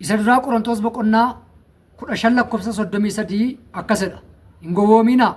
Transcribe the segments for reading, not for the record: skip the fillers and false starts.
Isa duraa Qorontos boqonnaa 15:33 akkasidha. Hin gowwoominaa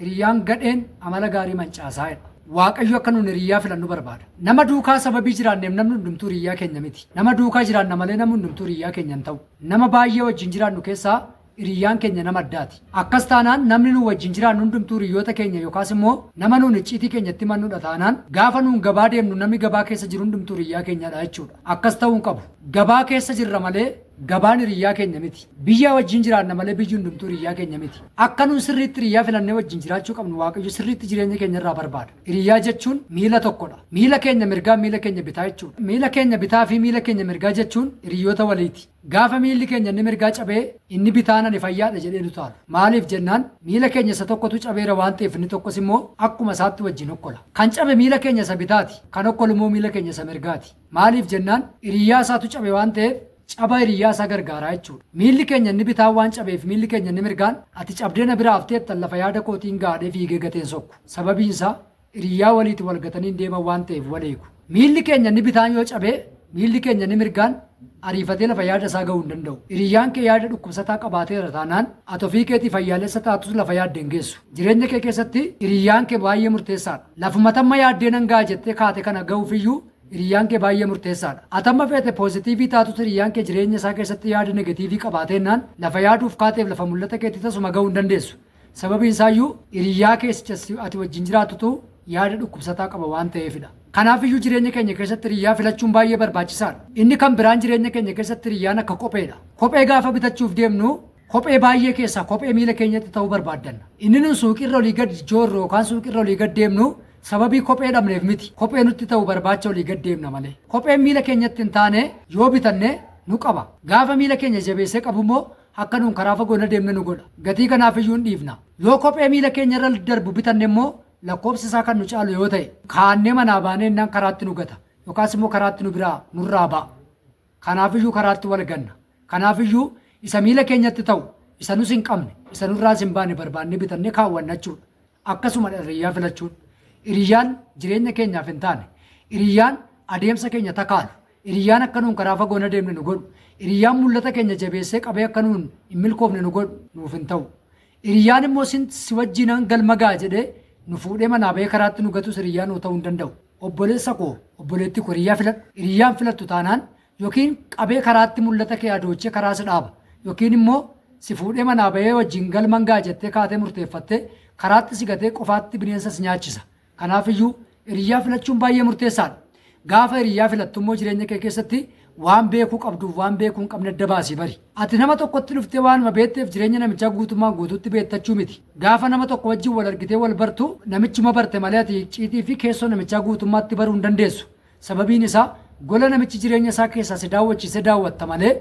hiriyyaan gadheen amala gaarii mancaasaa'edha. Waaqayyo akka nuun hiriyyaa filannu barbaada. Nama duukaa sababii jiraanneef namni hundumtuu hiriyyaa keenya miti. Nama duukaa jiraanna malee namni hundumtuu hiriyyaa keenya hin ta'u. Nama baay'ee wajjin jiraannu keessaa hiriyyaan keenya nama addaati. Akkas taanaan namni nu wajjin jiraannu hundumtuu hiriyoota keenya yookaas immoo nama nuun icciitii keenyatti mannudha taanaan gaafa nuun gabaa deemnu namni gabaa keessa jiru hundumtuu hiriyyaa keenyadha jechuudha. Akkas ta'uu hin qabu. Gabaa keessa jirra malee gabaan hiriyyaa keenya miti. Biyya wajjin jiraanna malee biyyi hundumtuu hiriyyaa keenya miti. Akka nuun sirriitti hiriyyaa filannee wajjin jiraachuu qabnu Waaqayyo sirriitti jireenya keenya irraa barbaada. Hiriyyaa jechuun miila tokkodha. Miila keenya mirgaa miila keenya bitaa jechuudha. Miila keenya bitaa fi miila keenya mirgaa jechuun hiriyoota waliiti. Gaafa miilli keenya inni mirgaa cabee inni bitaan ani fayyaadha jedhee dutaalu. Maaliif jennaan miila keenya isa tokkotu cabeera waan ta'eef inni tokkos immoo akkuma isaatti wajjin okkola. Kan cabe miila keenya isa bitaati. Kan okkolu immoo miila keenya isa mirgaati. Maaliif jennaan hiriyyaa isaatu cabe waan ta'eef caba hiriyyaa isaa gargaaraa jechuudha. Miilli keenya inni bitaa waan cabeef miilli keenya inni mirgaan ati cabdee na biraa hafteettan lafa yaada kootiin gaadhee fiigee gateen sokku. Sababiin isaa hiriyyaa waliitti wal gatanii deeman waan ta'eef waleeku. Miilli keenya inni bitaan yoo cabee miilli keenya inni mirgaan ariifatee lafa yaada isaa gahuu hin danda'u. Hiriyyaan kee yaada dhukkubsataa qabaateera taanaan ati ofii keetii fayyaalessa taatus lafa yaaddeen geessu. Jireenya kee keessatti hiriyyaan kee baay'ee murteessaadha. Lafuma tamma yaaddee nan gaha jettee kaate kana gahuufiyyuu hiriyyaan kee baay'ee murteessaadha. Atamma feete poozitiivii taatus hiriyyaan kee jireenya isaa keessatti yaada negatiivii qabaatennaan lafa yaaduuf kaateef lafa mul'ata keetti tasuma gahuu hin dandeessu. Sababiin isaayyuu hiriyaa keessa ati wajjin jiraatutu yaada dhukkubsataa qaba waan ta'eefidha. Kanaaf iyyuu jireenya keenya keessatti hiriyyaa filachuun baay'ee barbaachisaadha. Inni kan biraan jireenya keenya keessatti hiriyyaan akka kopheedha. Kophee gaafa bitachuuf deemnu kophee baay'ee keessaa kophee miila keenyatti ta'uu barbaaddanna. Inni nun suuqirra olii gad joorru yookaan suuqirra olii gad deemnu sababii kophee dhabneef miti. Kophee nutti ta'u barbaacha olii gad deemna malee. Kopheen miila keenyatti hin taane yoo bitanne nu qaba. Gaafa miila keenya jabeessee qabu immoo akka nuun karaa fagoo deemne nu godha. Gatii kanaaf iyyuu hin dhiifna. Yoo kophee miila keenya irra darbu bitanne immoo lakkoofsi isaa kan nu caalu yoo ta'e kaannee manaa baanee innaan karaatti nu gata yookaas immoo karaatti nu biraa nurraa ba'a. Kanaaf iyyuu karaatti wal ganna. Kanaaf iyyuu isa miila keenyatti ta'u isa nus hin qabne isa nurraas hin baane barbaannee bitannee kaawwanna jechuudha. Akkasuma hiriyyaa filachuun. Hiriyyaan jireenya keenyaaf hin taane. Hiriyyaan adeemsa keenya takaalu. Hiriyyaan akka nuun karaa fagoo deemne nu godhu. Hiriyyaan mul'ata keenya jabeessee qabee akka nuun hin milkoofne nu godhu nuuf hin ta'u. Hiriyyaan immoo si wajjin galma ga'a jedhee nu fuudhee manaa bahee karaatti nu gatus hiriyyaan nu ta'uu hin danda'u. Obboleessa koo obboleetti koo hiriyyaa filadhu. Hiriyyaan filattu taanaan yookiin qabee karaatti mul'ata kee adoochee karaa si dhaaba yookiin immoo si fuudhee manaa bahee wajjin galma ga'a jettee kaatee murteeffattee karaatti si gatee qofaatti bineensa si nyaachisa. Kanaaf iyyuu hiriyyaa filachuun baay'ee murteessaadha. Gaafa hiriyyaa filattu immoo jireenya kee keessatti waan beekuu qabduuf waan beekuu hin qabne adda baasii bari. Ati nama tokkotti dhuftee waanuma beekteef jireenya namichaa guutummaan guutuutti beektachuu miti. Gaafa nama tokko wajjin wal argitee wal bartu namichuma barte malee ati icciitii fi keessoo namichaa guutummaatti baruu hin dandeessu. Sababiin isaa gola namichi jireenya isaa keessaa si daawwachiise daawwatta malee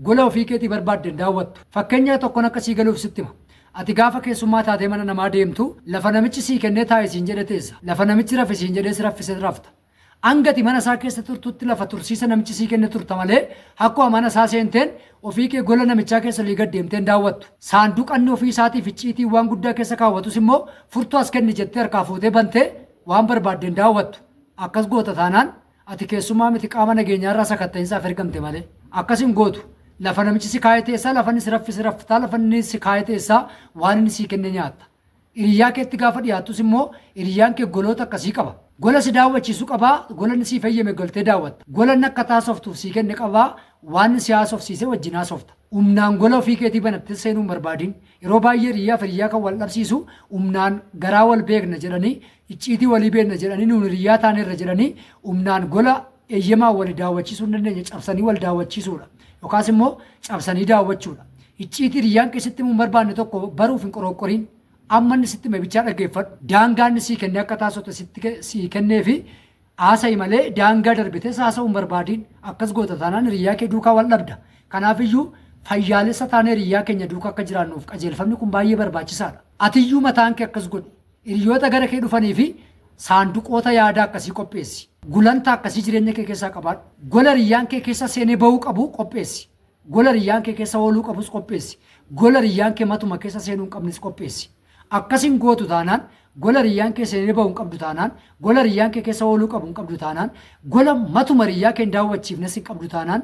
gola ofii keetii barbaadde hin daawwattu. Fakkeenya tokkoon akkasii galuuf sitti hima. Ati gaafa keessummaa taatee mana namaa deemtu lafa namichi sii kennee taa'e siin jedhe teessa. Lafa namichi rafe siin jedhee si raffise rafta. Hangati mana isaa keessa turtutti lafa tursiisa namichi sii kenne turta malee akkuma mana isaa seenteen ofii kee gola namichaa keessa olii gad deemteen daawwattu. Saanduqanni ofii isaatiif icciitii waan guddaa keessa kaawwatus immoo furtuu as kenni jettee harkaa fuutee bantee waan barbaaddeen daawwattu. Akkas goota taanaan ati keessummaa miti qaama nageenyaarraa sakatta'insaaf ergamte malee. Akkas hin gootu. Lafa namichi si kaayee teessaa lafa inni si raffise raftaa lafa inni si kaayee teessaa waan inni sii kenne nyaatta. Hiriyyaa keetti gaafa dhiyaattus immoo hiriyyaan kee goloota akkasii qaba. Gola si daawwachiisu qabaa, gola inni sii fayyame galtee daawwatta. Gola inni akka taasoftuuf sii kenne qabaa, waan inni si haasofsiise wajjin haasofta. Humnaan gola ofii keetii banattee seenuu hin barbaadin. Yeroo baay'ee hiriyyaa kan wal dhabsiisu humnaan garaa wal beekna jedhanii, icciitii walii beekna jedhanii, nuun hiriyyaa taanerra jedhanii humnaan gola eeyyamaa wali daawwachiisuu hin dandeenye cabsanii wal daawwachiisuudha. Yookaas immoo cabsanii daawwachuudha. Icciitii hiriyyaan keessatti hin barbaanne tokko baruuf hin qoroqqoriin. Amma inni sitti mebichaa dhaggeeffadhu. Daangaa inni sii kennee akka taasiftu sii kennee fi haasa'i malee daangaa darbitee haasa'uu hin barbaadiin. Akkas goota taanaan hiriyyaa kee duukaa wal dhabda. Kanaaf iyyuu fayyaalessa taanee hiriyyaa keenya duukaa akka jiraannuuf qajeelfamni kun baay'ee barbaachisaadha. Atiyyuu mataan kee akkas godhi. Hiriyoota gara kee dhufanii fi saanduqoota yaadaa akkasii qopheessi. Gulantaa akkasii jireenya kee keessaa qabaadhu. Gola hiriyyaan kee keessa seenee bahuu qabu qopheessi. Gola hiriyyaan kee keessa ooluu qabus qopheessi. Gola hiriyyaan kee matuma keessa seenuu hin qabnes qopheessi. Akkasiin gootu taanaan gola hiriyyaan kee seenee bahuu hin qabdu taanaan gola hiriyyaan kee keessa ooluu qabu hin qabdu taanaan gola matuma hiriyaa kee hin daawwachiifnes hin qabdu taanaan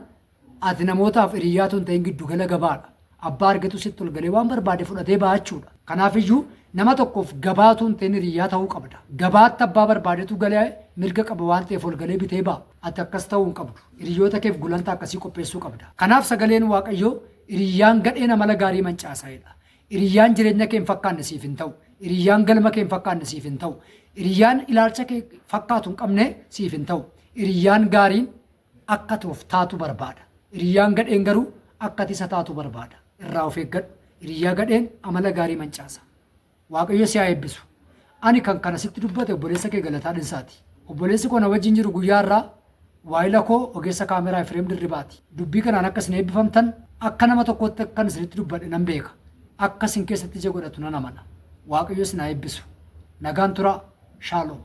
ati namootaaf hiriyaatu hin ta'in giddu gala gabaadha. Abbaa argatu sitti ol galee waan barbaade fudhatee ba'achuudha. Kanaafiyyuu nama tokkoof gabaatu hin ta'in hiriyaa ta'uu qabda. Gabaatti abbaa barbaadetu galee mirga qaba waan ta'eef ol galee bitee ba'a. Ati akkas ta'uu hin qabdu. Hiriyoota keef gulantaa akkasii qopheessuu qabda. Kanaaf sagaleen Waaqayyoo hiriyyaan gadheen amala gaarii mancaasaa'edha. Hiriyyaan jireenya kee hin fakkaanne siif hin ta'u. Hiriyyaan galma kee hin fakkaanne siif hin ta'u. Hiriyyaan ilaalcha kee fakkaatu hin qabne siif hin ta'u. Hiriyyaan gaariin akka ta'uuf taatu barbaada. Hiriyyaan gadheen garuu akka isa taatu barbaada. Irraa of eeggadhu. Hiriyyaa gadheen amala gaarii mancaasa. Waaqayyo si haa eebbisu. Ani kan kana sitti dubbate obboleessa kee Galataa Dhinsaati. Obboleessi koo na wajjin jiru guyyaa irraa waayila koo ogeessa kaameraa Efreem Dirribaati. Dubbii kanaan akka isin eebbifamtan akka nama tokkotti akkan isinitti dubbadhe nan beeka. Akka isin keessatti ija godhatu nan amana. Waaqayyo isin haa eebbisu. Nagaan turaa. Shaaloom.